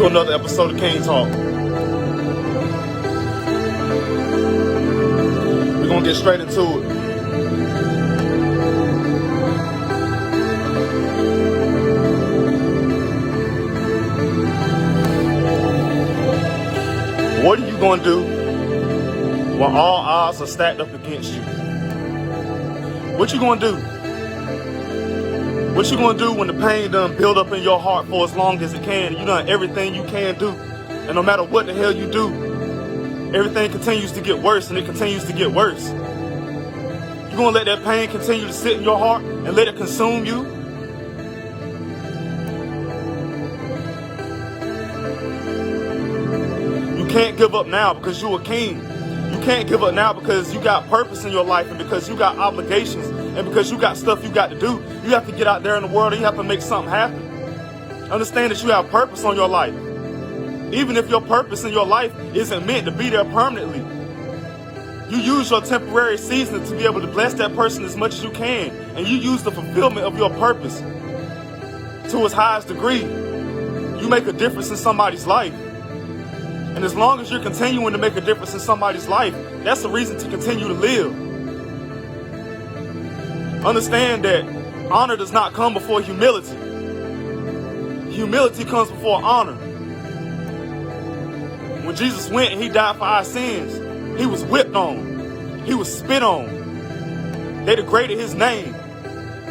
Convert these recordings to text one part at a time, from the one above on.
to another episode of Kvng Talk. We're gonna get straight into it. What are you gonna do when all odds are stacked up against you? What you gonna do? What you gonna do when the pain done build up in your heart for as long as it can? You done everything you can do. And no matter what the hell you do, everything continues to get worse and it continues to get worse. You gonna let that pain continue to sit in your heart and let it consume you? You can't give up now because you're a king. You can't give up now because you got purpose in your life and because you got obligations and because you got stuff you got to do. You have to get out there in the world and you have to make something happen. Understand that you have purpose on your life. Even if your purpose in your life isn't meant to be there permanently. You use your temporary season to be able to bless that person as much as you can. And you use the fulfillment of your purpose to its highest degree. You make a difference in somebody's life. And as long as you're continuing to make a difference in somebody's life, that's the reason to continue to live. Understand that honor does not come before humility. Humility comes before honor. When Jesus went and he died for our sins, he was whipped on. He was spit on. They degraded his name.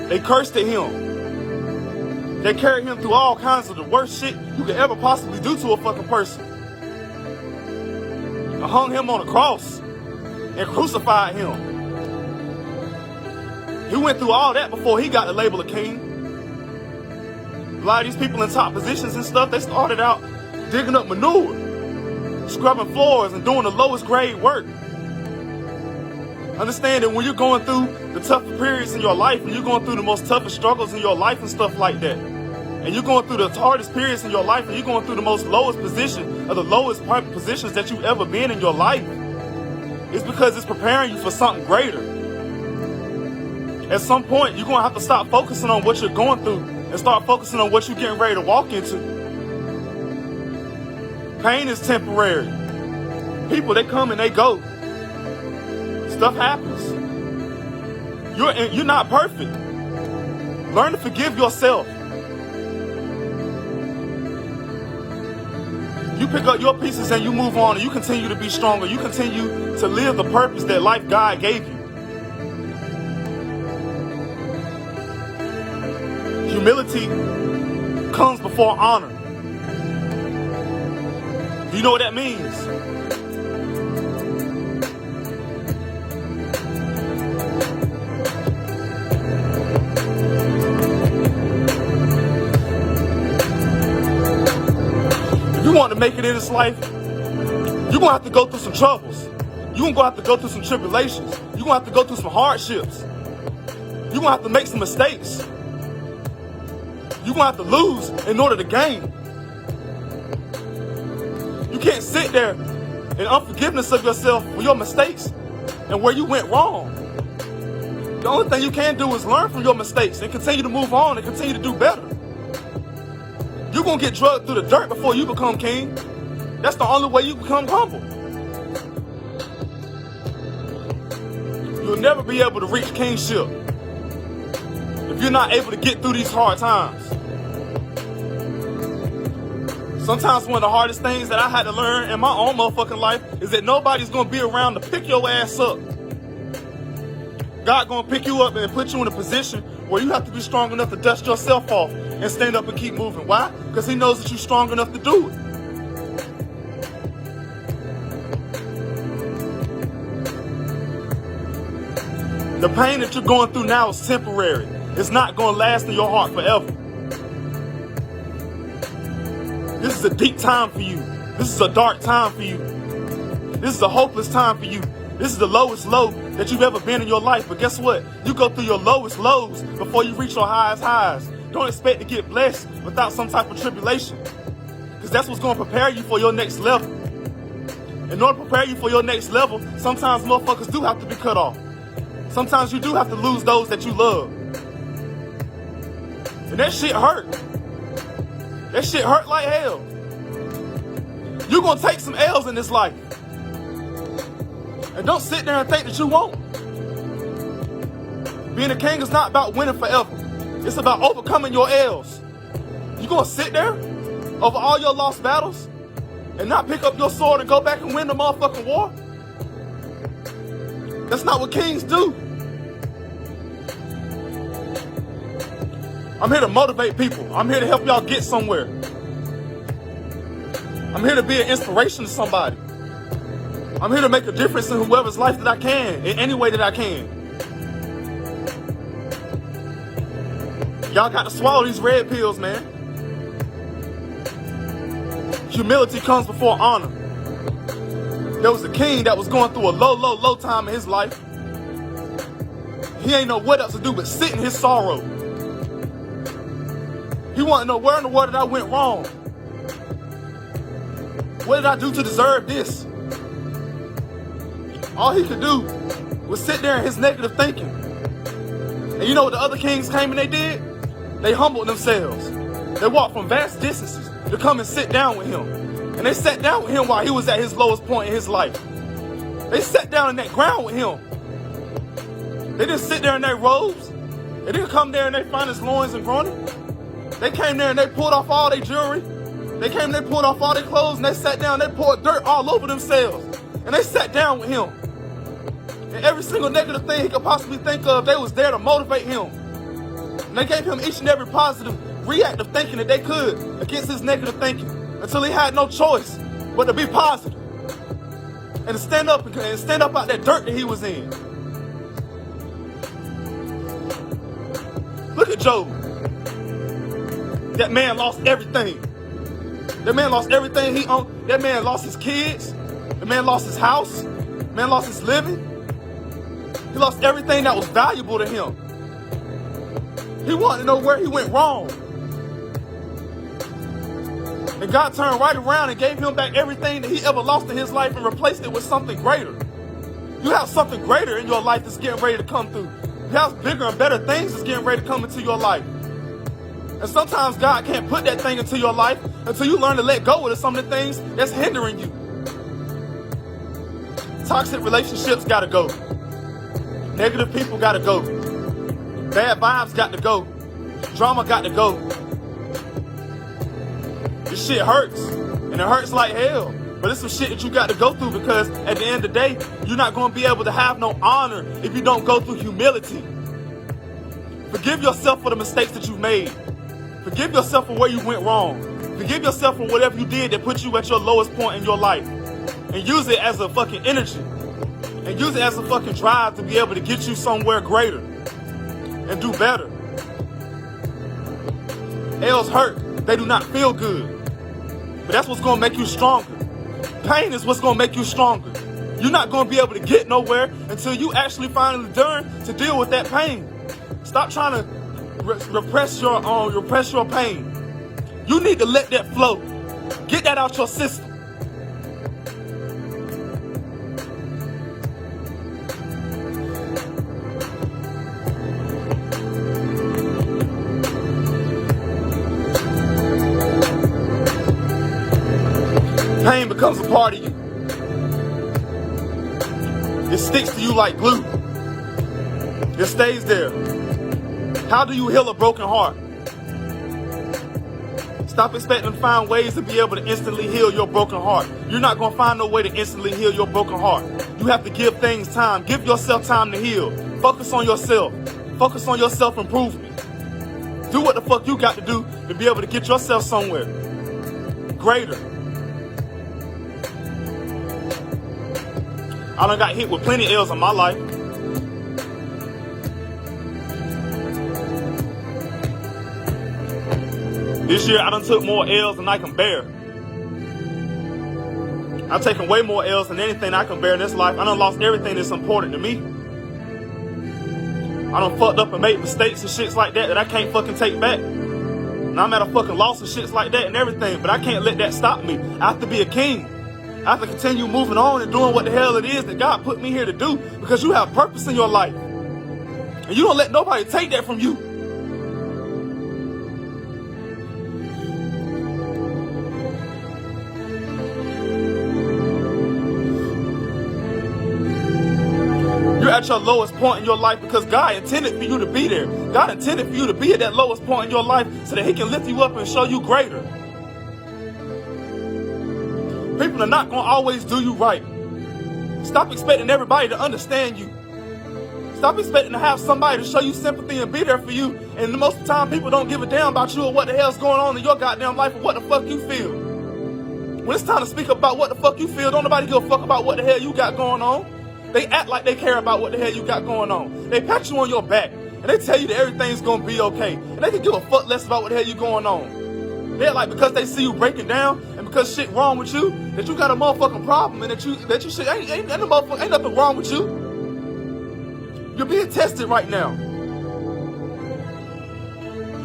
They cursed at him. They carried him through all kinds of the worst shit you could ever possibly do to a fucking person. And hung him on a cross and crucified him. He went through all that before he got the label of king. A lot of these people in top positions and stuff, they started out digging up manure, scrubbing floors, and doing the lowest grade work. Understand that when you're going through the tougher periods in your life, and you're going through the most toughest struggles in your life and stuff like that, and you're going through the hardest periods in your life, and you're going through the most lowest position, or the lowest positions that you've ever been in your life, it's because it's preparing you for something greater. At some point, you're going to have to stop focusing on what you're going through and start focusing on what you're getting ready to walk into. Pain is temporary. People, they come and they go. Stuff happens. You're not perfect. Learn to forgive yourself. You pick up your pieces and you move on and you continue to be stronger. You continue to live the purpose that life God gave you. Humility comes before honor. Do you know what that means? If you want to make it in this life, you're going to have to go through some troubles. You're going to have to go through some tribulations. You're going to have to go through some hardships. You're going to have to make some mistakes. You're going to have to lose in order to gain. You can't sit there in unforgiveness of yourself for your mistakes and where you went wrong. The only thing you can do is learn from your mistakes and continue to move on and continue to do better. You're going to get drugged through the dirt before you become king. That's the only way you become humble. You'll never be able to reach kingship if you're not able to get through these hard times. Sometimes one of the hardest things that I had to learn in my own motherfucking life is that nobody's going to be around to pick your ass up. God going to pick you up and put you in a position where you have to be strong enough to dust yourself off and stand up and keep moving. Why? Because he knows that you're strong enough to do it. The pain that you're going through now is temporary. It's not going to last in your heart forever. This is a deep time for you. This is a dark time for you. This is a hopeless time for you. This is the lowest low that you've ever been in your life. But guess what? You go through your lowest lows before you reach your highest highs. Don't expect to get blessed without some type of tribulation. Because that's what's going to prepare you for your next level. In order to prepare you for your next level, sometimes motherfuckers do have to be cut off. Sometimes you do have to lose those that you love. And that shit hurt. That shit hurt like hell. You're going to take some L's in this life. And don't sit there and think that you won't. Being a king is not about winning forever. It's about overcoming your L's. You going to sit there over all your lost battles and not pick up your sword and go back and win the motherfucking war? That's not what kings do. I'm here to motivate people. I'm here to help y'all get somewhere. I'm here to be an inspiration to somebody. I'm here to make a difference in whoever's life that I can, in any way that I can. Y'all got to swallow these red pills, man. Humility comes before honor. There was a king that was going through a low time in his life. He ain't know what else to do but sit in his sorrow. He wanted to know, where in the world did I went wrong? What did I do to deserve this? All he could do was sit there in his negative thinking. And you know what the other kings came and they did? They humbled themselves. They walked from vast distances to come and sit down with him. And they sat down with him while he was at his lowest point in his life. They sat down in that ground with him. They didn't sit there in their robes. They didn't come there in their finest loins and groaning. They came there and they pulled off all their jewelry. They came and they pulled off all their clothes and they sat down and they poured dirt all over themselves. And they sat down with him. And every single negative thing he could possibly think of, they was there to motivate him. And they gave him each and every positive, reactive thinking that they could against his negative thinking until he had no choice but to be positive and to stand up out that dirt that he was in. Look at Job. That man lost everything. That man lost everything he owned. That man lost his kids. The man lost his house. The man lost his living. He lost everything that was valuable to him. He wanted to know where he went wrong. And God turned right around and gave him back everything that he ever lost in his life and replaced it with something greater. You have something greater in your life that's getting ready to come through. You have bigger and better things that's getting ready to come into your life. And sometimes God can't put that thing into your life until you learn to let go of some of the things that's hindering you. Toxic relationships gotta go. Negative people gotta go. Bad vibes got to go. Drama got to go. This shit hurts. And it hurts like hell. But it's some shit that you got to go through because at the end of the day, you're not going to be able to have no honor if you don't go through humility. Forgive yourself for the mistakes that you've made. Forgive yourself for where you went wrong. Forgive yourself for whatever you did that put you at your lowest point in your life. And use it as a fucking energy. And use it as a fucking drive to be able to get you somewhere greater. And do better. L's hurt. They do not feel good. But that's what's going to make you stronger. Pain is what's going to make you stronger. You're not going to be able to get nowhere until you actually finally learn to deal with that pain. Stop trying to repress your pain. You need to let that flow. Get that out your system. Pain becomes a part of you. It sticks to you like glue. It stays there. How do you heal a broken heart? Stop expecting to find ways to be able to instantly heal your broken heart. You're not going to find no way to instantly heal your broken heart. You have to give things time. Give yourself time to heal. Focus on yourself. Focus on your self-improvement. Do what the fuck you got to do to be able to get yourself somewhere greater. I done got hit with plenty of L's in my life. This year, I done took more L's than I can bear. I've taken way more L's than anything I can bear in this life. I done lost everything that's important to me. I done fucked up and made mistakes and shits like that I can't fucking take back. And I'm at a fucking loss and shits like that and everything, but I can't let that stop me. I have to be a king. I have to continue moving on and doing what the hell it is that God put me here to do because you have purpose in your life. And you don't let nobody take that from you. at your lowest point in your life because God intended for you to be there. God intended for you to be at that lowest point in your life so that he can lift you up and show you greater. People are not going to always do you right. Stop expecting everybody to understand you. Stop expecting to have somebody to show you sympathy and be there for you. And most of the time, people don't give a damn about you or what the hell's going on in your goddamn life or what the fuck you feel. When it's time to speak about what the fuck you feel, don't nobody give a fuck about what the hell you got going on. They act like they care about what the hell you got going on. They pat you on your back and they tell you that everything's gonna be okay. And they can give a fuck less about what the hell you going on. They're like, because they see you breaking down and because shit wrong with you, that you got a motherfucking problem and that you shit ain't nothing wrong with you. You're being tested right now.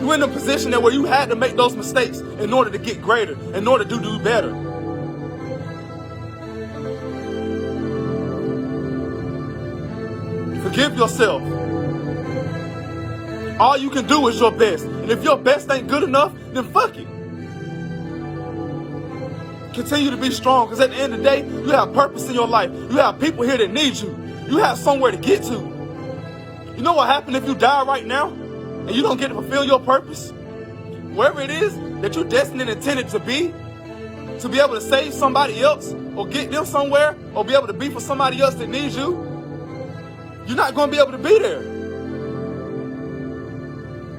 You're in a position that where you had to make those mistakes in order to get greater, in order to do better. Forgive yourself. All you can do is your best. And if your best ain't good enough, then fuck it. Continue to be strong, because at the end of the day, you have purpose in your life. You have people here that need you. You have somewhere to get to. You know what happens if you die right now and you don't get to fulfill your purpose? Wherever it is that you're destined and intended to be able to save somebody else or get them somewhere or be able to be for somebody else that needs you, you're not going to be able to be there.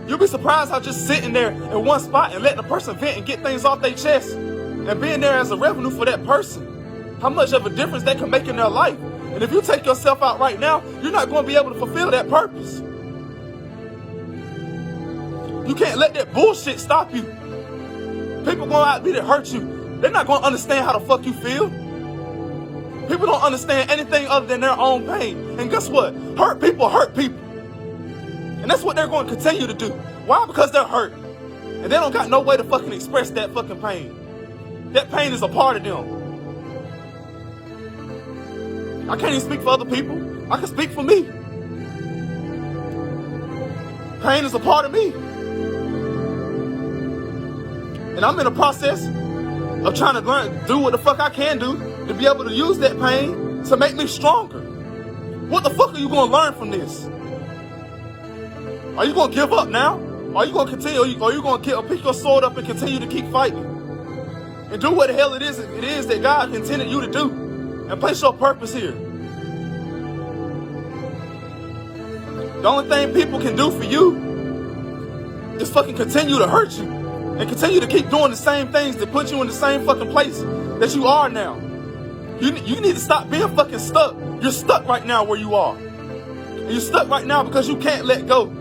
You'll be surprised how just sitting there in one spot and letting the person vent and get things off their chest and being there as a revenue for that person, how much of a difference that can make in their life. And if you take yourself out right now, you're not going to be able to fulfill that purpose. You can't let that bullshit stop you. People going out there to hurt you. They're not going to understand how the fuck you feel. People don't understand anything other than their own pain. And guess what? Hurt people hurt people. And that's what they're going to continue to do. Why? Because they're hurt. And they don't got no way to fucking express that fucking pain. That pain is a part of them. I can't even speak for other people. I can speak for me. Pain is a part of me. And I'm in a process of trying to learn, do what the fuck I can do to be able to use that pain to make me stronger. What the fuck are you going to learn from this? Are you going to give up now? Are you going to continue? Are you going to pick your sword up and continue to keep fighting? And do what the hell it is that God intended you to do. And place your purpose here. The only thing people can do for you is fucking continue to hurt you. And continue to keep doing the same things that put you in the same fucking place that you are now. You need to stop being fucking stuck. You're stuck right now where you are. And you're stuck right now because you can't let go.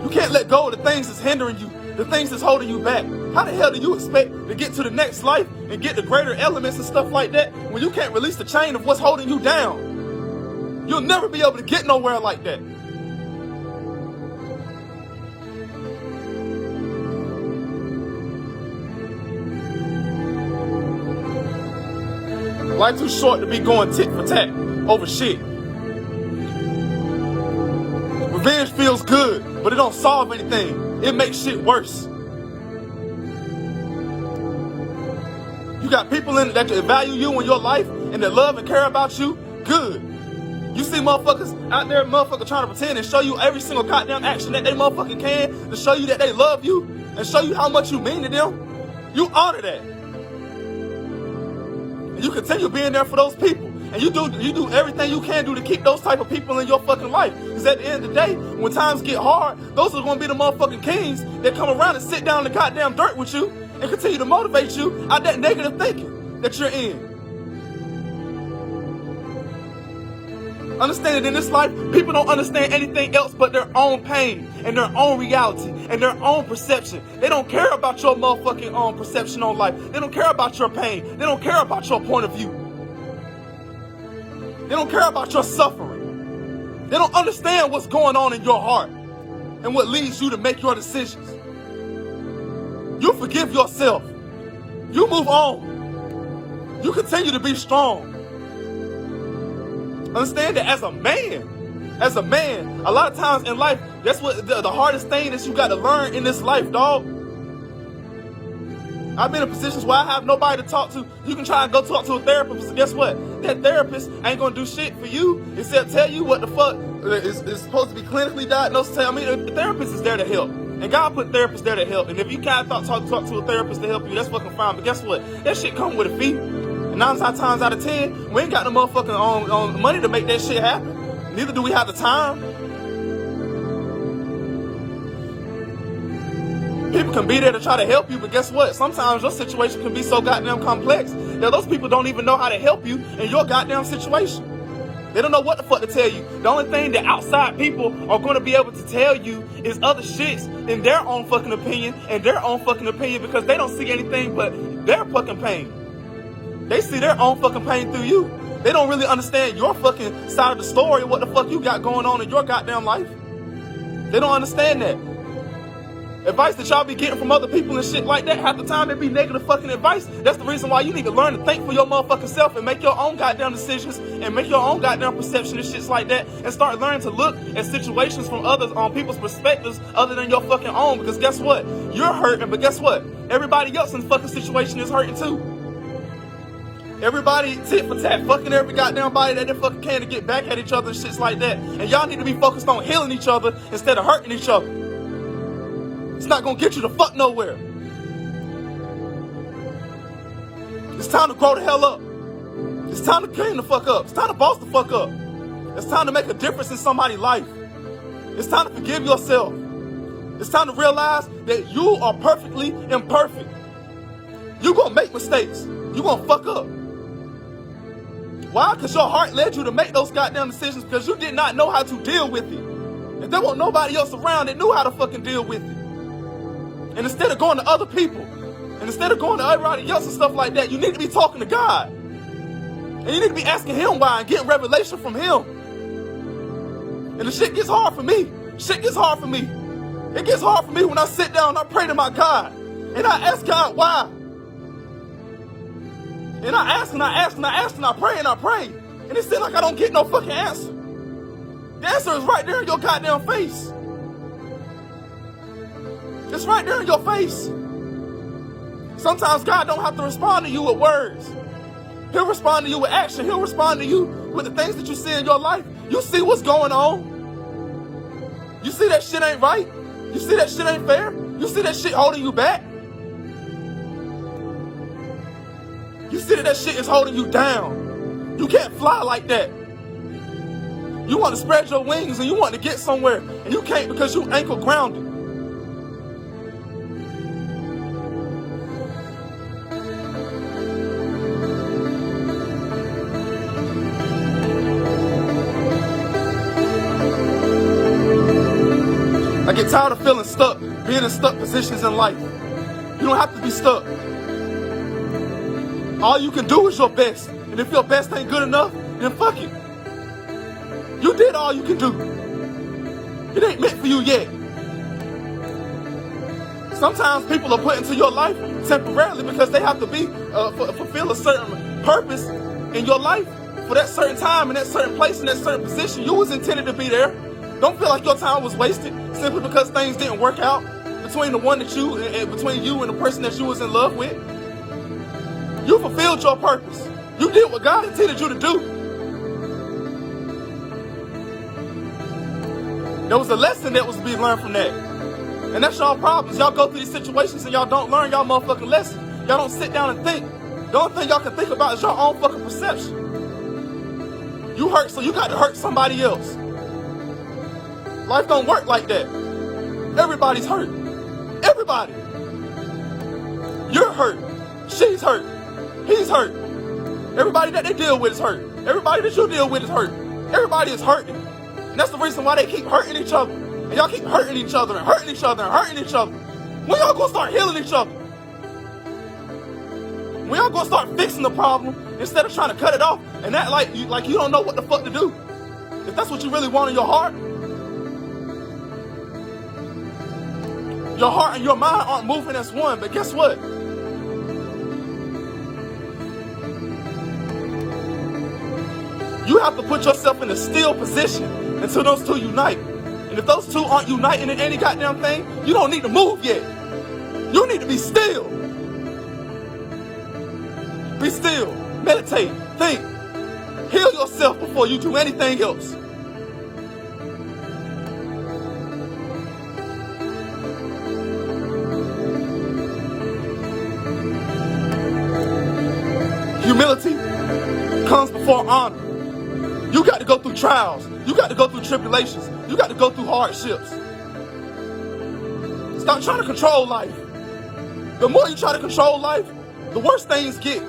You can't let go of the things that's hindering you, the things that's holding you back. How the hell do you expect to get to the next life and get the greater elements and stuff like that when you can't release the chain of what's holding you down? You'll never be able to get nowhere like that. Life too short to be going tit for tat over shit. Revenge feels good, but it don't solve anything. It makes shit worse. You got people in that value you in your life and that love and care about you, good. You see motherfuckers out there, trying to pretend and show you every single goddamn action that they motherfucking can to show you that they love you and show you how much you mean to them. You honor that. And you continue being there for those people. And you do everything you can do to keep those type of people in your fucking life. Because at the end of the day, when times get hard, those are going to be the motherfucking kings that come around and sit down in the goddamn dirt with you and continue to motivate you out that negative thinking that you're in. Understand that in this life, people don't understand anything else but their own pain and their own reality and their own perception. They don't care about your motherfucking own perception on life. They don't care about your pain. They don't care about your point of view. They don't care about your suffering. They don't understand what's going on in your heart and what leads you to make your decisions. You forgive yourself. You move on. You continue to be strong. Understand that as a man, a lot of times in life, that's what the hardest thing that you got to learn in this life, dog. I've been in positions where I have nobody to talk to. You can try and go talk to a therapist, but guess what? That therapist ain't gonna do shit for you except tell you what the fuck is supposed to be clinically diagnosed. The therapist is there to help. And God put therapists there to help. And if you can't talk to a therapist to help you, that's fucking fine. But guess what? That shit come with a fee. And 9 times out of 10, we ain't got no motherfucking on money to make that shit happen. Neither do we have the time. People can be there to try to help you, but guess what? Sometimes your situation can be so goddamn complex that those people don't even know how to help you in your goddamn situation. They don't know what the fuck to tell you. The only thing that outside people are going to be able to tell you is other shits in their own fucking opinion because they don't see anything but their fucking pain. They see their own fucking pain through you. They don't really understand your fucking side of the story, what the fuck you got going on in your goddamn life. They don't understand that. Advice that y'all be getting from other people and shit like that, half the time it be negative fucking advice. That's the reason why you need to learn to think for your motherfucking self and make your own goddamn decisions and make your own goddamn perception and shits like that, and start learning to look at situations from others on people's perspectives other than your fucking own. Because guess what? You're hurting, but guess what? Everybody else in the fucking situation is hurting too. Everybody tit for tat, fucking every goddamn body that they fucking can to get back at each other and shits like that. And y'all need to be focused on healing each other instead of hurting each other. It's not gonna get you the fuck nowhere. It's time to grow the hell up. It's time to clean the fuck up. It's time to boss the fuck up. It's time to make a difference in somebody's life. It's time to forgive yourself. It's time to realize that you are perfectly imperfect. You're gonna make mistakes. You're gonna fuck up. Why? Because your heart led you to make those goddamn decisions because you did not know how to deal with it. And there wasn't nobody else around that knew how to fucking deal with it. And instead of going to other people, and instead of going to everybody else and stuff like that, you need to be talking to God. And you need to be asking Him why and getting revelation from Him. And the shit gets hard for me. Shit gets hard for me. It gets hard for me when I sit down and I pray to my God. And I ask God why. And I ask and I ask and I ask and I pray and I pray. And it seems like I don't get no fucking answer. The answer is right there in your goddamn face. It's right there in your face. Sometimes God don't have to respond to you with words. He'll respond to you with action. He'll respond to you with the things that you see in your life. You see what's going on. You see that shit ain't right. You see that shit ain't fair. You see that shit holding you back. You see that shit is holding you down. You can't fly like that. You want to spread your wings and you want to get somewhere and you can't because you ankle grounded. I get tired of feeling stuck, being in stuck positions in life. You don't have to be stuck. All you can do is your best. And if your best ain't good enough, then fuck it. You did all you can do. It ain't meant for you yet. Sometimes people are put into your life temporarily because they have to be fulfill a certain purpose in your life for that certain time, in that certain place, in that certain position. You was intended to be there. Don't feel like your time was wasted simply because things didn't work out between the one that you and between you and the person that you was in love with. You fulfilled your purpose. You did what God intended you to do. There was a lesson that was to be learned from that. And that's y'all problems. Y'all go through these situations and y'all don't learn y'all motherfucking lesson. Y'all don't sit down and think. The only thing y'all can think about is your own fucking perception. You hurt, so you got to hurt somebody else. Life don't work like that. Everybody's hurt. Everybody. You're hurt. She's hurt. He's hurt. Everybody that they deal with is hurt. Everybody that you deal with is hurt. Everybody is hurting. And that's the reason why they keep hurting each other. And y'all keep hurting each other and hurting each other and hurting each other. When y'all gonna start healing each other? When y'all gonna start fixing the problem instead of trying to cut it off and act like you don't know what the fuck to do? If that's what you really want in your heart. Your heart and your mind aren't moving as one, but guess what? You have to put yourself in a still position until those two unite. And if those two aren't uniting in any goddamn thing, you don't need to move yet. You need to be still. Be still. Meditate. Think. Heal yourself before you do anything else. Humility comes before honor. You got to go through trials. You got to go through tribulations. You got to go through hardships. Stop trying to control life. The more you try to control life, the worse things get.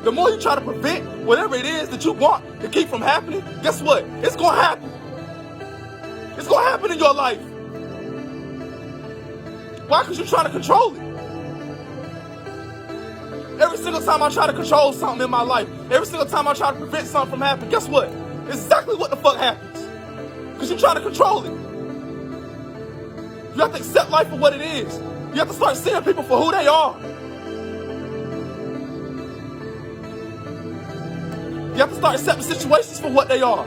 The more you try to prevent whatever it is that you want to keep from happening, guess what? It's going to happen. It's going to happen in your life. Why? Because you're trying to control it. Every single time I try to control something in my life, every single time I try to prevent something from happening, guess what? It's exactly what the fuck happens. Because you're trying to control it. You have to accept life for what it is. You have to start seeing people for who they are. You have to start accepting situations for what they are.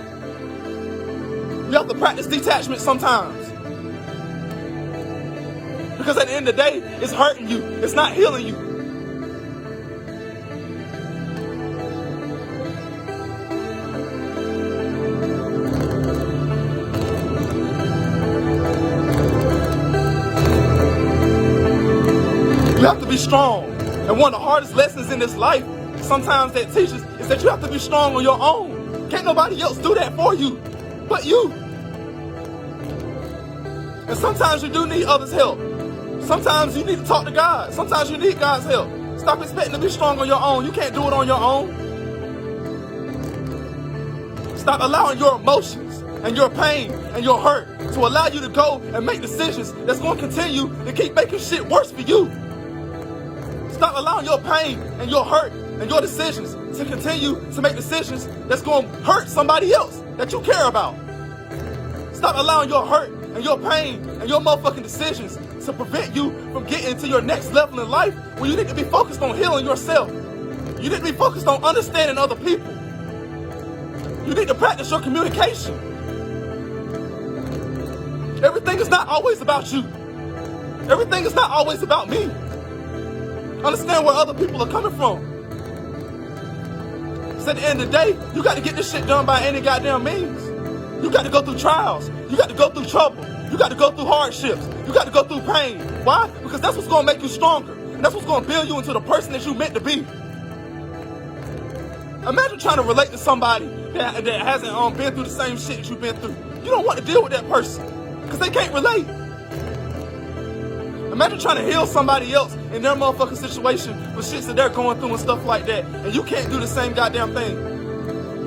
You have to practice detachment sometimes. Because at the end of the day, it's hurting you. It's not healing you. You have to be strong. And one of the hardest lessons in this life, sometimes that teaches, is that you have to be strong on your own. Can't nobody else do that for you, but you. And sometimes you do need others' help. Sometimes you need to talk to God. Sometimes you need God's help. Stop expecting to be strong on your own. You can't do it on your own. Stop allowing your emotions and your pain and your hurt to allow you to go and make decisions that's going to continue to keep making shit worse for you. Stop allowing your pain and your hurt and your decisions to continue to make decisions that's going to hurt somebody else that you care about. Stop allowing your hurt and your pain and your motherfucking decisions to prevent you from getting to your next level in life when you need to be focused on healing yourself. You need to be focused on understanding other people. You need to practice your communication. Everything is not always about you. Everything is not always about me. Understand where other people are coming from. So at the end of the day, you got to get this shit done by any goddamn means. You got to go through trials. You got to go through trouble. You got to go through hardships. You got to go through pain. Why? Because that's what's going to make you stronger. And that's what's going to build you into the person that you meant to be. Imagine trying to relate to somebody that hasn't been through the same shit that you've been through. You don't want to deal with that person because they can't relate. Imagine trying to heal somebody else in their motherfucking situation for shits that they're going through and stuff like that, and you can't do the same goddamn thing.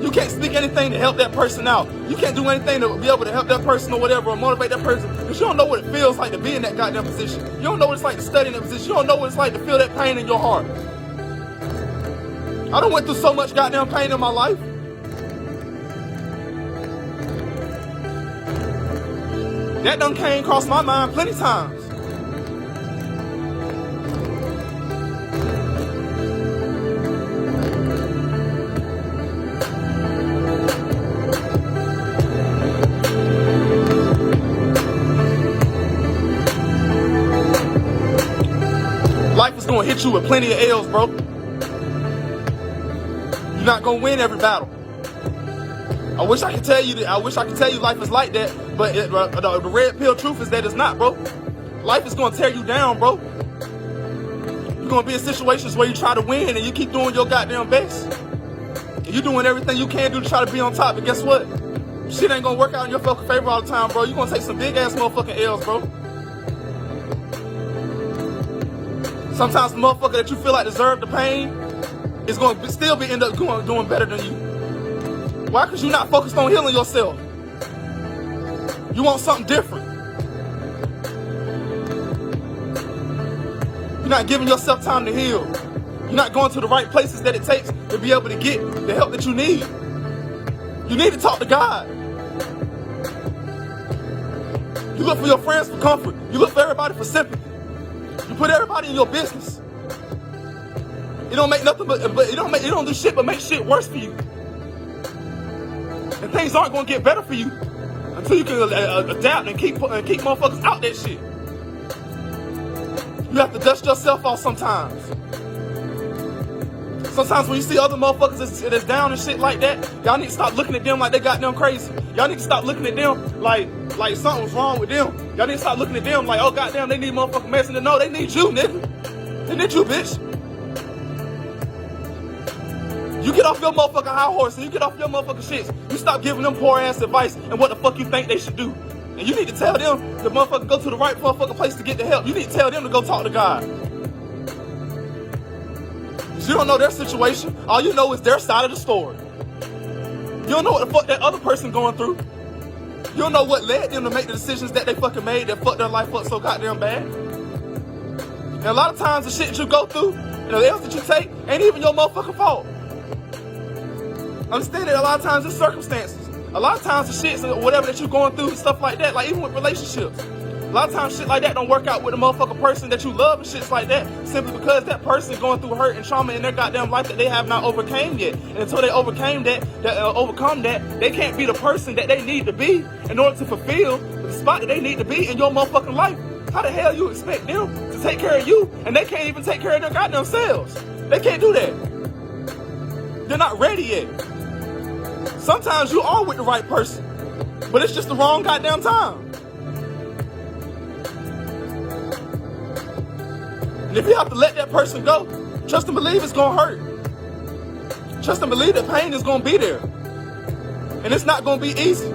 You can't speak anything to help that person out. You can't do anything to be able to help that person or whatever, or motivate that person, because you don't know what it feels like to be in that goddamn position. You don't know what it's like to study in that position. You don't know what it's like to feel that pain in your heart. I done went through so much goddamn pain in my life. That done came across my mind plenty times. Life is gonna hit you with plenty of L's, bro. You're not gonna win every battle. I wish I could tell you that. I wish I could tell you life is like that, but the red pill truth is that it's not, bro. Life is gonna tear you down, bro. You're gonna be in situations where you try to win and you keep doing your goddamn best. And you're doing everything you can do to try to be on top, but guess what? Shit ain't gonna work out in your fucking favor all the time, bro. You're gonna take some big ass motherfucking L's, bro. Sometimes the motherfucker that you feel like deserve the pain is going to still be end up doing better than you. Why? Because you're not focused on healing yourself. You want something different. You're not giving yourself time to heal. You're not going to the right places that it takes to be able to get the help that you need. You need to talk to God. You look for your friends for comfort. You look for everybody for sympathy. You put everybody in your business. It don't make nothing but it don't do shit but make shit worse for you. And things aren't gonna get better for you until you can adapt and keep motherfuckers out that shit. You have to dust yourself off sometimes. Sometimes when you see other motherfuckers that's down and shit like that, y'all need to stop looking at them like they got them crazy. Y'all need to stop looking at them like something's wrong with them. Y'all need to stop looking at them like, oh goddamn, they need motherfucking medicine. No, they need you, nigga. They need you, bitch. You get off your motherfucking high horse and you get off your motherfucking shits. You stop giving them poor ass advice and what the fuck you think they should do. And you need to tell them the motherfucker go to the right motherfucking place to get the help. You need to tell them to go talk to God. Cause you don't know their situation. All you know is their side of the story. You don't know what the fuck that other person going through. You don't know what led them to make the decisions that they fucking made that fucked their life up so goddamn bad. And a lot of times the shit that you go through and the L's that you take ain't even your motherfucking fault. Understand that a lot of times it's circumstances. A lot of times the shit, whatever that you're going through and stuff like that, like even with relationships. A lot of times shit like that don't work out with the motherfucking person that you love and shit like that, simply because that person going through hurt and trauma in their goddamn life that they have not overcame yet. And until they overcome that, they can't be the person that they need to be in order to fulfill the spot that they need to be in your motherfucking life. How the hell you expect them to take care of you and they can't even take care of their goddamn selves? They can't do that. They're not ready yet. Sometimes you are with the right person, but it's just the wrong goddamn time. And if you have to let that person go, trust and believe it's gonna hurt. Trust and believe that pain is gonna be there. And it's not gonna be easy.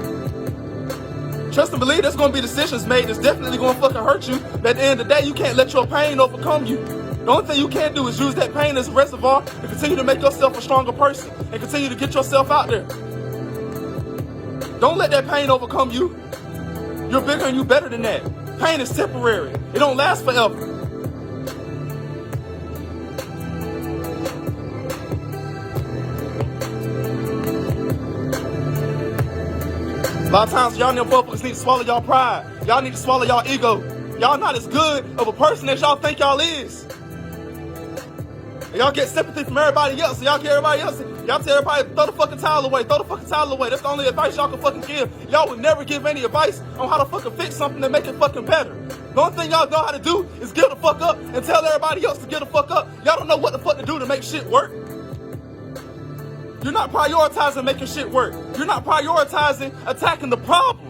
Trust and believe there's gonna be decisions made that's definitely gonna fucking hurt you. But at the end of the day, you can't let your pain overcome you. The only thing you can do is use that pain as a reservoir and continue to make yourself a stronger person and continue to get yourself out there. Don't let that pain overcome you. You're bigger and you're better than that. Pain is temporary. It don't last forever. A lot of times y'all motherfuckers need to swallow y'all pride. Y'all need to swallow y'all ego. Y'all not as good of a person as y'all think y'all is. And y'all get sympathy from everybody else. So y'all get everybody else. Y'all tell everybody, throw the fucking towel away. Throw the fucking towel away. That's the only advice y'all can fucking give. Y'all would never give any advice on how to fucking fix something to make it fucking better. The only thing y'all know how to do is give the fuck up and tell everybody else to give the fuck up. Y'all don't know what the fuck to do to make shit work. You're not prioritizing making shit work. You're not prioritizing attacking the problem.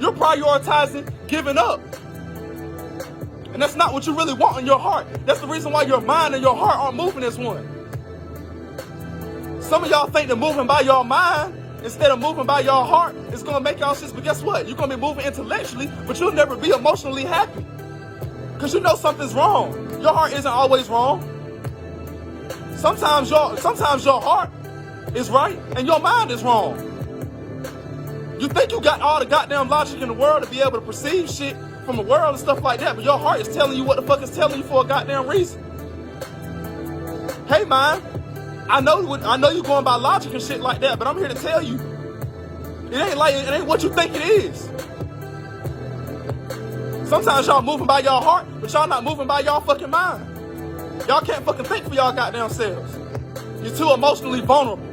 You're prioritizing giving up. And that's not what you really want in your heart. That's the reason why your mind and your heart aren't moving as one. Some of y'all think that moving by your mind instead of moving by your heart is going to make y'all shit. But guess what? You're going to be moving intellectually, but you'll never be emotionally happy. Because you know something's wrong. Your heart isn't always wrong. Sometimes your heart is right and your mind is wrong. You think you got all the goddamn logic in the world to be able to perceive shit from the world and stuff like that, but your heart is telling you what the fuck it's telling you for a goddamn reason. Hey man, I know you going by logic and shit like that, but I'm here to tell you, it ain't what you think it is. Sometimes y'all moving by y'all heart, but y'all not moving by y'all fucking mind. Y'all can't fucking think for y'all goddamn selves. You're too emotionally vulnerable.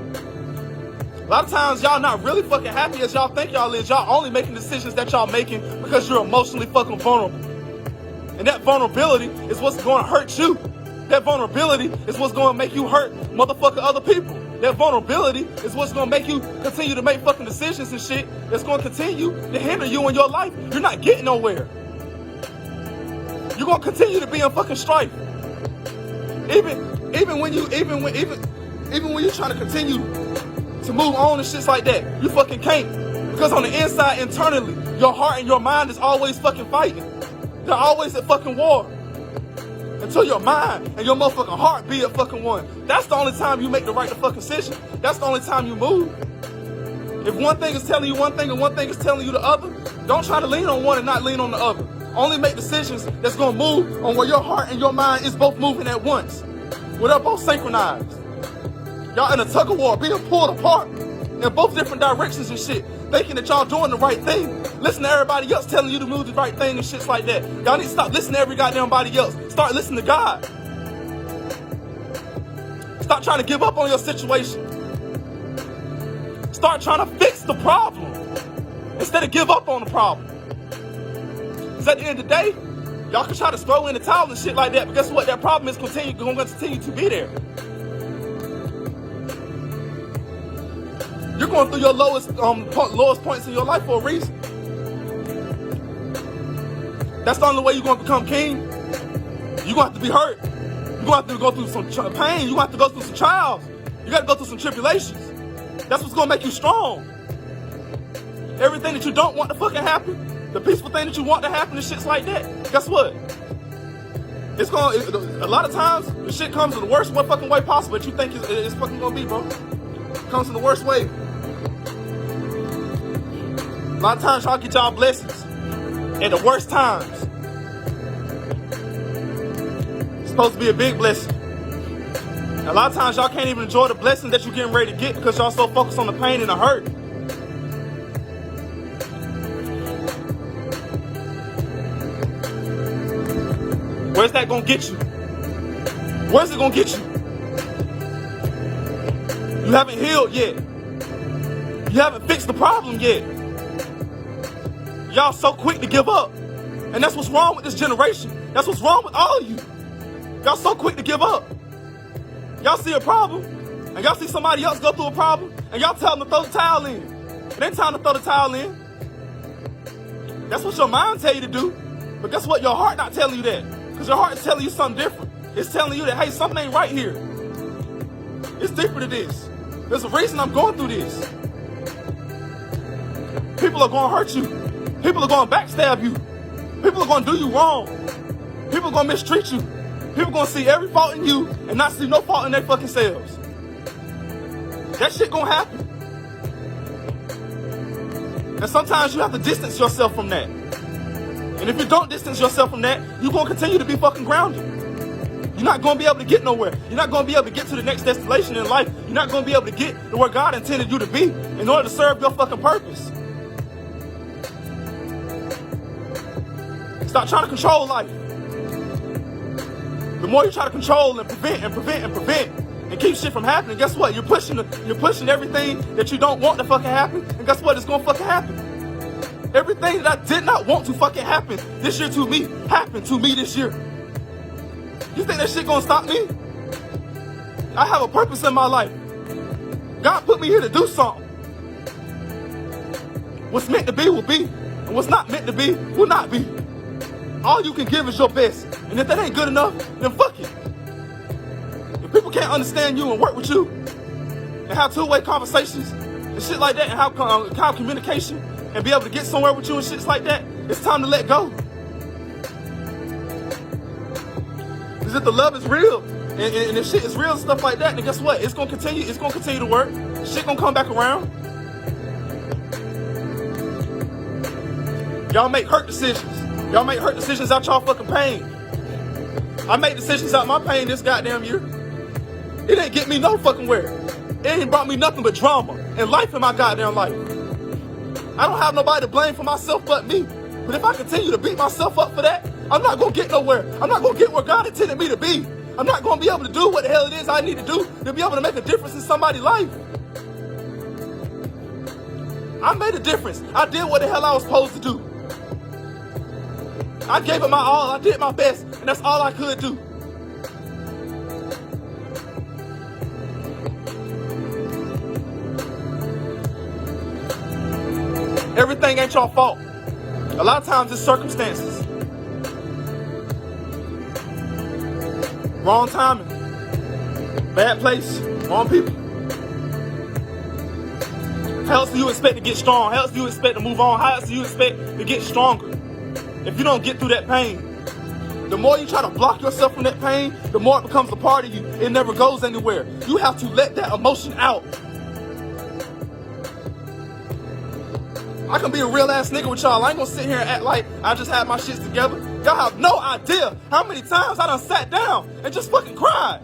A lot of times y'all not really fucking happy as y'all think y'all is. Y'all only making decisions that y'all making because you're emotionally fucking vulnerable. And that vulnerability is what's going to hurt you. That vulnerability is what's going to make you hurt motherfucking other people. That vulnerability is what's going to make you continue to make fucking decisions and shit that's going to continue to hinder you in your life. You're not getting nowhere. You're going to continue to be in fucking strife. Even when you're trying to continue to move on and shit like that, you fucking can't. Because on the inside, internally, your heart and your mind is always fucking fighting. They're always at fucking war. Until your mind and your motherfucking heart be at fucking one. That's the only time you make the right fucking decision. That's the only time you move. If one thing is telling you one thing and one thing is telling you the other, don't try to lean on one and not lean on the other. Only make decisions that's gonna move on where your heart and your mind is both moving at once. Where they're both synchronized. Y'all in a tug of war being pulled apart in both different directions and shit, thinking that y'all doing the right thing. Listen to everybody else telling you to move the right thing and shit like that. Y'all need to stop listening to every goddamn body else. Start listening to God. Stop trying to give up on your situation. Start trying to fix the problem instead of give up on the problem. Because at the end of the day, Y'all can try to throw in the towel and shit like that, but guess what? That problem is going to continue to be there. You're going through your lowest points in your life for a reason. That's the only way you're going to become king. You're going to have to be hurt. You're going to have to go through some pain. You're going to have to go through some trials. You got to go through some tribulations. That's what's going to make you strong. Everything that you don't want to fucking happen, the peaceful thing that you want to happen and shit's like that, guess what? A lot of times, the shit comes in the worst fucking way possible that you think it's fucking going to be, bro. It comes in the worst way. A lot of times y'all get y'all blessings at the worst times. It's supposed to be a big blessing. A lot of times y'all can't even enjoy the blessing that you're getting ready to get because y'all so focused on the pain and the hurt. Where's that gonna get you? Where's it gonna get you? You haven't healed yet. You haven't fixed the problem yet. Y'all so quick to give up. And that's what's wrong with this generation. That's what's wrong with all of you. Y'all so quick to give up. Y'all see a problem, and y'all see somebody else go through a problem, and y'all tell them to throw the towel in. It ain't time to throw the towel in. That's what your mind tell you to do. But guess what? Your heart not telling you that. Because your heart is telling you something different. It's telling you that, hey, something ain't right here. It's deeper than this. There's a reason I'm going through this. People are going to hurt you. People are going to backstab you. People are going to do you wrong. People are going to mistreat you. People are going to see every fault in you and not see no fault in their fucking selves. That shit going to happen. And sometimes you have to distance yourself from that. And if you don't distance yourself from that, you're going to continue to be fucking grounded. You're not going to be able to get nowhere. You're not going to be able to get to the next destination in life. You're not going to be able to get to where God intended you to be in order to serve your fucking purpose. Stop trying to control life. The more you try to control and prevent and keep shit from happening, guess what? You're pushing everything that you don't want to fucking happen, and guess what? It's gonna fucking happen. Everything that I did not want to fucking happen this year to me happened to me this year. You think that shit gonna stop me? I have a purpose in my life. God put me here to do something. What's meant to be will be, and what's not meant to be will not be. All you can give is your best. And if that ain't good enough, then fuck it. If people can't understand you and work with you and have two-way conversations and shit like that and have communication and be able to get somewhere with you and shit like that, it's time to let go. Because if the love is real and if shit is real and stuff like that, then guess what? It's gonna continue to work. Shit gonna come back around. Y'all make hurt decisions. Y'all make hurt decisions out y'all fucking pain. I made decisions out my pain this goddamn year. It ain't get me no fucking where. It ain't brought me nothing but drama and life in my goddamn life. I don't have nobody to blame for myself but me. But if I continue to beat myself up for that, I'm not gonna get nowhere. I'm not gonna get where God intended me to be. I'm not gonna be able to do what the hell it is I need to do to be able to make a difference in somebody's life. I made a difference. I did what the hell I was supposed to do. I gave it my all. I did my best, and that's all I could do. Everything ain't your fault. A lot of times it's circumstances. Wrong timing. Bad place. Wrong people. How else do you expect to get strong? How else do you expect to move on? How else do you expect to get stronger? If you don't get through that pain, the more you try to block yourself from that pain, the more it becomes a part of you. It never goes anywhere. You have to let that emotion out. I can be a real ass nigga with y'all. I ain't gonna sit here and act like I just had my shits together. Y'all have no idea how many times I done sat down and just fucking cried.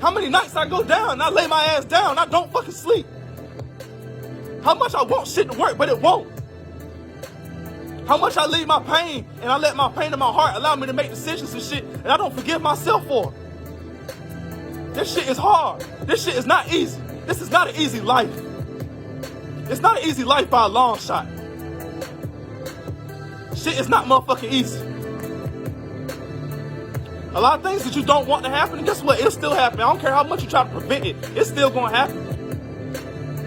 How many nights I go down and I lay my ass down and I don't fucking sleep. How much I want shit to work, but it won't. How much I leave my pain and I let my pain in my heart allow me to make decisions and shit and I don't forgive myself for. This shit is hard. This shit is not easy. This is not an easy life. It's not an easy life by a long shot. Shit is not motherfucking easy. A lot of things that you don't want to happen, and guess what? It'll still happen. I don't care how much you try to prevent it. It's still going to happen.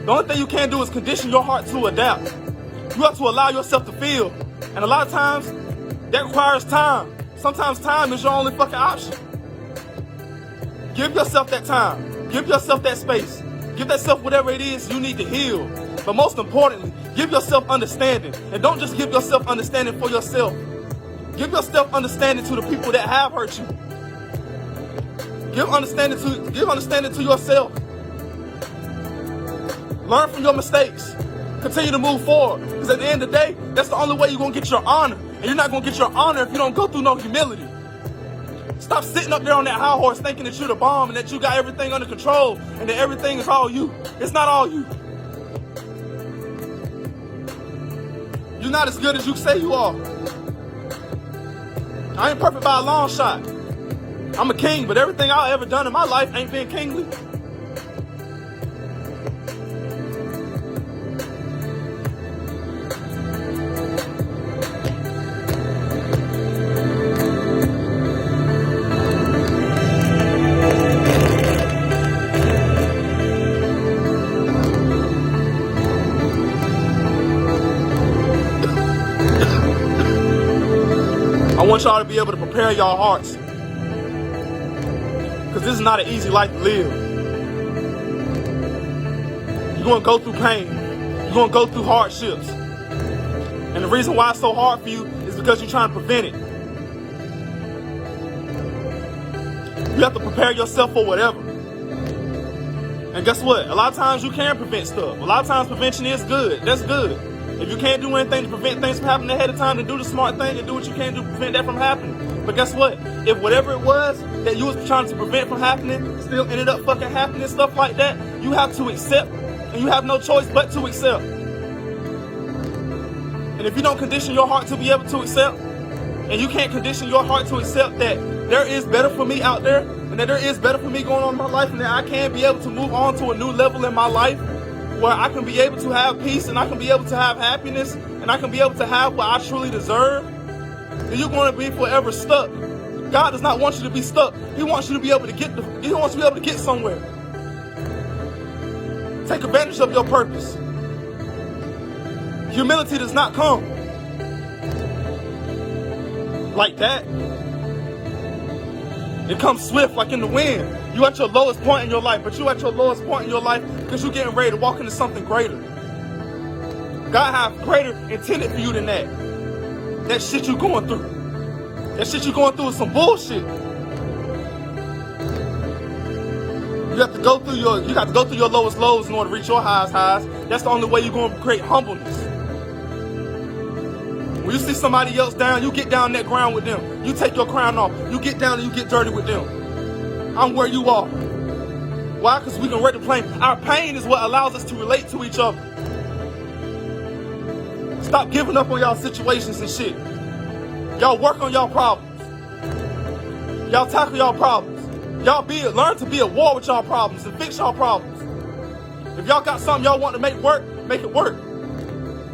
The only thing you can do is condition your heart to adapt. You have to allow yourself to feel. And a lot of times, that requires time. Sometimes time is your only fucking option. Give yourself that time. Give yourself that space. Give yourself whatever it is you need to heal. But most importantly, give yourself understanding. And don't just give yourself understanding for yourself. Give yourself understanding to the people that have hurt you. Give understanding to yourself. Learn from your mistakes. Continue to move forward. Because at the end of the day, that's the only way you're going to get your honor. And you're not going to get your honor if you don't go through no humility. Stop sitting up there on that high horse thinking that you're the bomb and that you got everything under control and that everything is all you. It's not all you. You're not as good as you say you are. I ain't perfect by a long shot. I'm a king, but everything I've ever done in my life ain't been kingly. I want y'all to be able to prepare y'all hearts. Because this is not an easy life to live. You're going to go through pain. You're going to go through hardships. And the reason why it's so hard for you is because you're trying to prevent it. You have to prepare yourself for whatever. And guess what? A lot of times you can prevent stuff. A lot of times prevention is good. That's good. If you can't do anything to prevent things from happening ahead of time, then do the smart thing and do what you can do to prevent that from happening. But guess what? If whatever it was that you was trying to prevent from happening still ended up fucking happening, stuff like that, you have to accept. And you have no choice but to accept. And if you don't condition your heart to be able to accept, and you can't condition your heart to accept that there is better for me out there, and that there is better for me going on in my life, and that I can be able to move on to a new level in my life, where I can be able to have peace, and I can be able to have happiness, and I can be able to have what I truly deserve, then you're going to be forever stuck. God does not want you to be stuck. He wants you to be able to He wants you to be able to get somewhere. Take advantage of your purpose. Humility does not come like that. It comes swift like in the wind. You at your lowest point in your life, but you at your lowest point in your life because you're getting ready to walk into something greater. God has greater intended for you than that. That shit you going through. That shit you going through is some bullshit. You have to go through your lowest lows in order to reach your highest highs. That's the only way you're going to create humbleness. When you see somebody else down, you get down that ground with them. You take your crown off. You get down and you get dirty with them. I'm where you are. Why? Because we can rate the plane. Our pain is what allows us to relate to each other. Stop giving up on y'all situations and shit. Y'all work on y'all problems. Y'all tackle y'all problems. Y'all learn to be at war with y'all problems and fix y'all problems. If y'all got something y'all want to make work, make it work.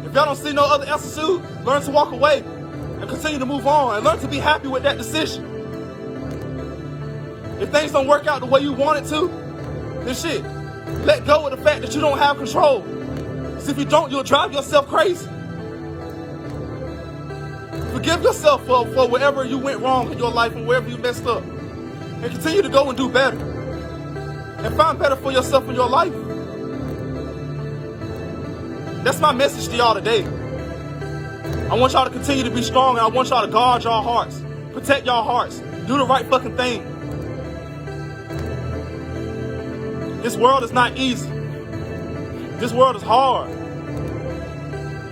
If y'all don't see no other answer to, learn to walk away and continue to move on and learn to be happy with that decision. If things don't work out the way you want it to, then shit, let go of the fact that you don't have control. Because if you don't, you'll drive yourself crazy. Forgive yourself for wherever you went wrong in your life and wherever you messed up. And continue to go and do better. And find better for yourself in your life. That's my message to y'all today. I want y'all to continue to be strong, and I want y'all to guard y'all hearts. Protect y'all hearts. Do the right fucking thing. This world is not easy. This world is hard.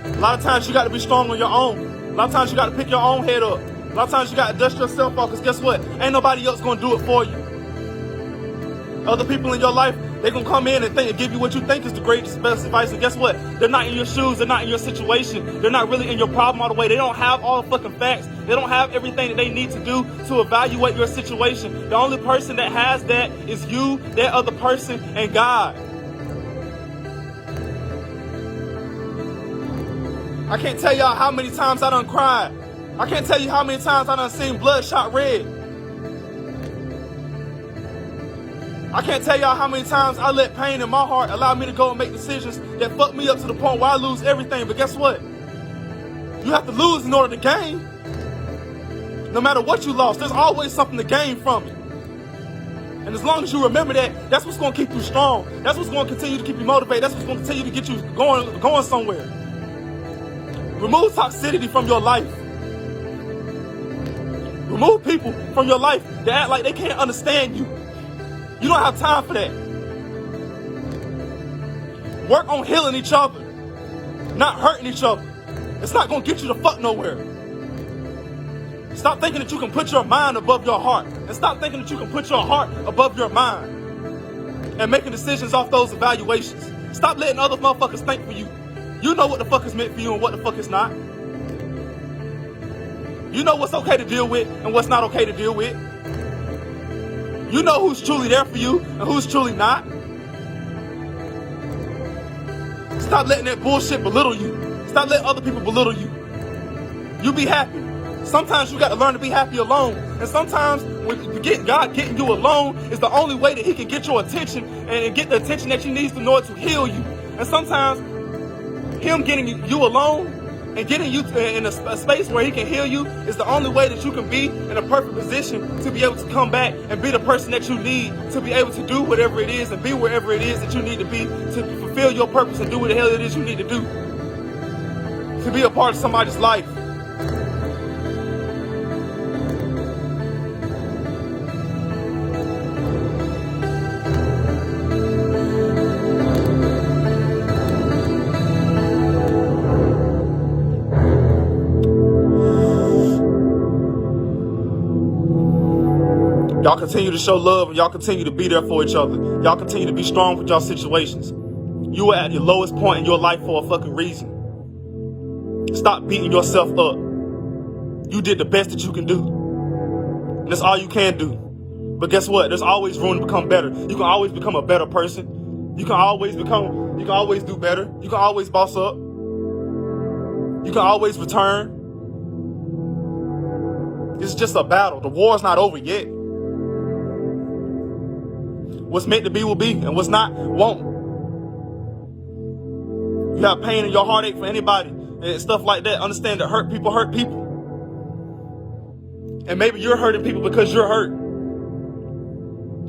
A lot of times you got to be strong on your own. A lot of times you got to pick your own head up. A lot of times you got to dust yourself off, because guess what? Ain't nobody else going to do it for you. Other people in your life, they're going to come in and give you what you think is the greatest, best advice. And guess what? They're not in your shoes. They're not in your situation. They're not really in your problem all the way. They don't have all the fucking facts. They don't have everything that they need to do to evaluate your situation. The only person that has that is you, that other person, and God. I can't tell y'all how many times I done cried. I can't tell you how many times I done seen bloodshot red. I can't tell y'all how many times I let pain in my heart allow me to go and make decisions that fuck me up to the point where I lose everything. But guess what? You have to lose in order to gain. No matter what you lost, there's always something to gain from it. And as long as you remember that, that's what's going to keep you strong. That's what's going to continue to keep you motivated. That's what's going to continue to get you going somewhere. Remove toxicity from your life. Remove people from your life that act like they can't understand you. You don't have time for that. Work on healing each other, not hurting each other. It's not going to get you the fuck nowhere. Stop thinking that you can put your mind above your heart. And stop thinking that you can put your heart above your mind. And making decisions off those evaluations. Stop letting other motherfuckers think for you. You know what the fuck is meant for you and what the fuck is not. You know what's okay to deal with and what's not okay to deal with. You know who's truly there for you and who's truly not. Stop letting that bullshit belittle you. Stop letting other people belittle you. You be happy. Sometimes you got to learn to be happy alone. And sometimes when God getting you alone is the only way that he can get your attention and get the attention that you need in order to heal you. And sometimes him getting you alone and getting you in a space where he can heal you is the only way that you can be in a perfect position to be able to come back and be the person that you need to be able to do whatever it is and be wherever it is that you need to be to fulfill your purpose and do what the hell it is you need to do. To be a part of somebody's life. Y'all continue to show love and y'all continue to be there for each other. Y'all continue to be strong with y'all situations. You were at your lowest point in your life for a fucking reason. Stop beating yourself up. You did the best that you can do. And that's all you can do. But guess what? There's always room to become better. You can always become a better person. You can always do better. You can always boss up. You can always return. It's just a battle. The war's not over yet. What's meant to be will be, and what's not won't. You have pain in your heartache for anybody and stuff like that. Understand that hurt people hurt people. And maybe you're hurting people because you're hurt.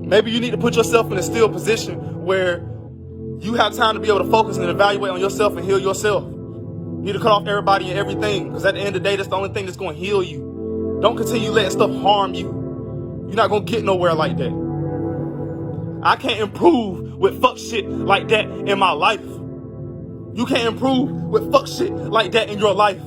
Maybe you need to put yourself in a still position where you have time to be able to focus and evaluate on yourself and heal yourself. You need to cut off everybody and everything, because at the end of the day, that's the only thing that's going to heal you. Don't continue letting stuff harm you. You're not going to get nowhere like that. I can't improve with fuck shit like that in my life. You can't improve with fuck shit like that in your life.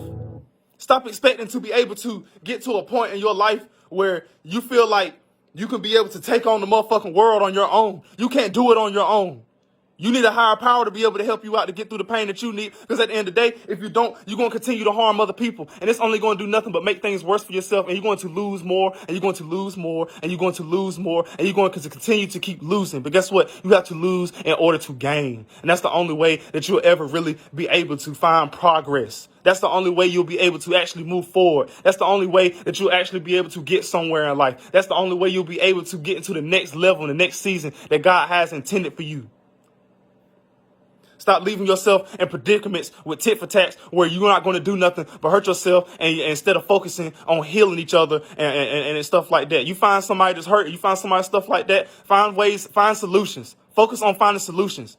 Stop expecting to be able to get to a point in your life where you feel like you can be able to take on the motherfucking world on your own. You can't do it on your own. You need a higher power to be able to help you out to get through the pain that you need. Because at the end of the day, if you don't, you're going to continue to harm other people. And it's only going to do nothing but make things worse for yourself. And you're going to lose more, and you're going to lose more, and you're going to lose more, and you're going to continue to keep losing. But guess what? You have to lose in order to gain. And that's the only way that you'll ever really be able to find progress. That's the only way you'll be able to actually move forward. That's the only way that you'll actually be able to get somewhere in life. That's the only way you'll be able to get into the next level, the next season that God has intended for you. Stop leaving yourself in predicaments with tit for tats where you're not going to do nothing but hurt yourself, and instead of focusing on healing each other and stuff like that. You find somebody that's hurt, you find somebody stuff like that, find ways, find solutions. Focus on finding solutions.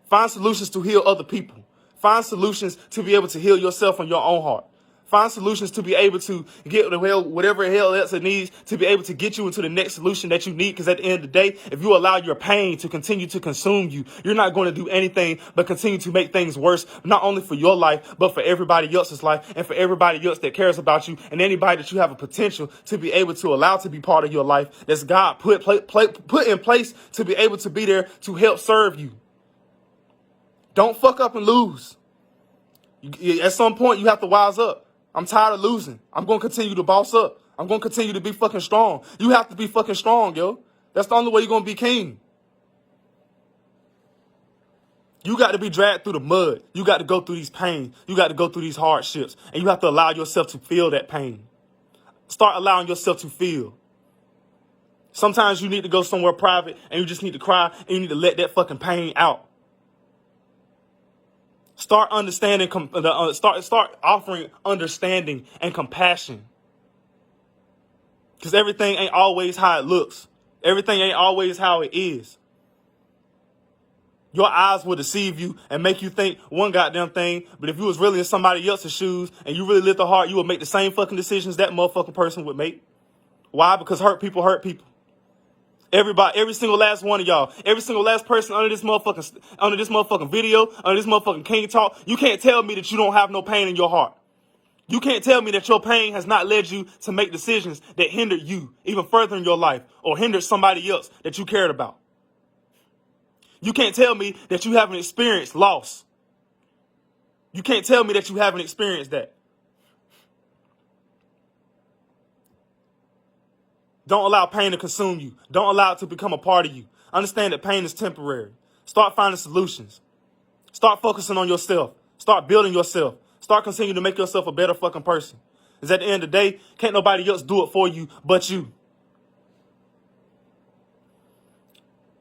Find solutions to heal other people. Find solutions to be able to heal yourself in your own heart. Find solutions to be able to get whatever hell else it needs to be able to get you into the next solution that you need. Because at the end of the day, if you allow your pain to continue to consume you, you're not going to do anything but continue to make things worse, not only for your life, but for everybody else's life and for everybody else that cares about you and anybody that you have a potential to be able to allow to be part of your life. That's God put in place to be able to be there to help serve you. Don't fuck up and lose. At some point, you have to wise up. I'm tired of losing. I'm going to continue to boss up. I'm going to continue to be fucking strong. You have to be fucking strong, yo. That's the only way you're going to be king. You got to be dragged through the mud. You got to go through these pains. You got to go through these hardships. And you have to allow yourself to feel that pain. Start allowing yourself to feel. Sometimes you need to go somewhere private and you just need to cry and you need to let that fucking pain out. Start understanding, start offering understanding and compassion. Because everything ain't always how it looks. Everything ain't always how it is. Your eyes will deceive you and make you think one goddamn thing, but if you was really in somebody else's shoes and you really lived the heart, you would make the same fucking decisions that motherfucking person would make. Why? Because hurt people hurt people. Everybody, every single last one of y'all, every single last person under this motherfucking video, under this motherfucking King Talk, you can't tell me that you don't have no pain in your heart. You can't tell me that your pain has not led you to make decisions that hindered you even further in your life or hindered somebody else that you cared about. You can't tell me that you haven't experienced loss. You can't tell me that you haven't experienced that. Don't allow pain to consume you. Don't allow it to become a part of you. Understand that pain is temporary. Start finding solutions. Start focusing on yourself. Start building yourself. Start continuing to make yourself a better fucking person. Because at the end of the day, can't nobody else do it for you but you.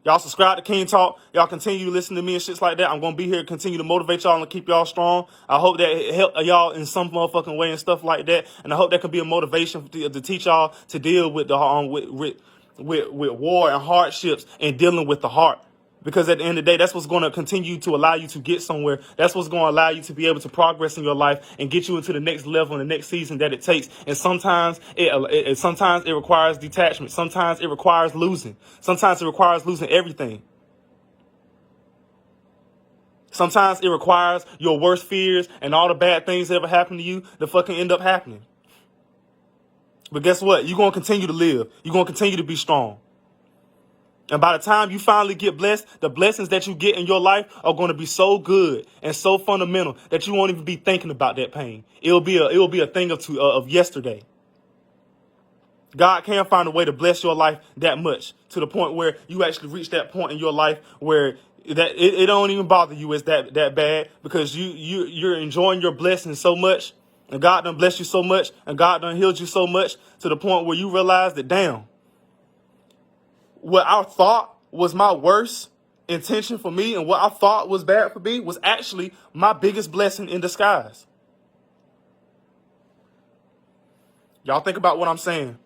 Y'all subscribe to King Talk. Y'all continue to listen to me and shits like that. I'm going to be here to continue to motivate y'all and keep y'all strong. I hope that it help y'all in some motherfucking way and stuff like that. And I hope that could be a motivation to teach y'all to deal with the with war and hardships and dealing with the heart. Because at the end of the day, that's what's going to continue to allow you to get somewhere. That's what's going to allow you to be able to progress in your life and get you into the next level and the next season that it takes. And sometimes it requires detachment. Sometimes it requires losing. Sometimes it requires losing everything. Sometimes it requires your worst fears and all the bad things that ever happened to you to fucking end up happening. But guess what? You're going to continue to live. You're going to continue to be strong. And by the time you finally get blessed, the blessings that you get in your life are going to be so good and so fundamental that you won't even be thinking about that pain. It will be a thing of yesterday. God can find a way to bless your life that much to the point where you actually reach that point in your life where that it don't even bother you as that bad because you're enjoying your blessings so much and God done blessed you so much and God done healed you so much to the point where you realize that damn. What I thought was my worst intention for me and what I thought was bad for me was actually my biggest blessing in disguise. Y'all think about what I'm saying.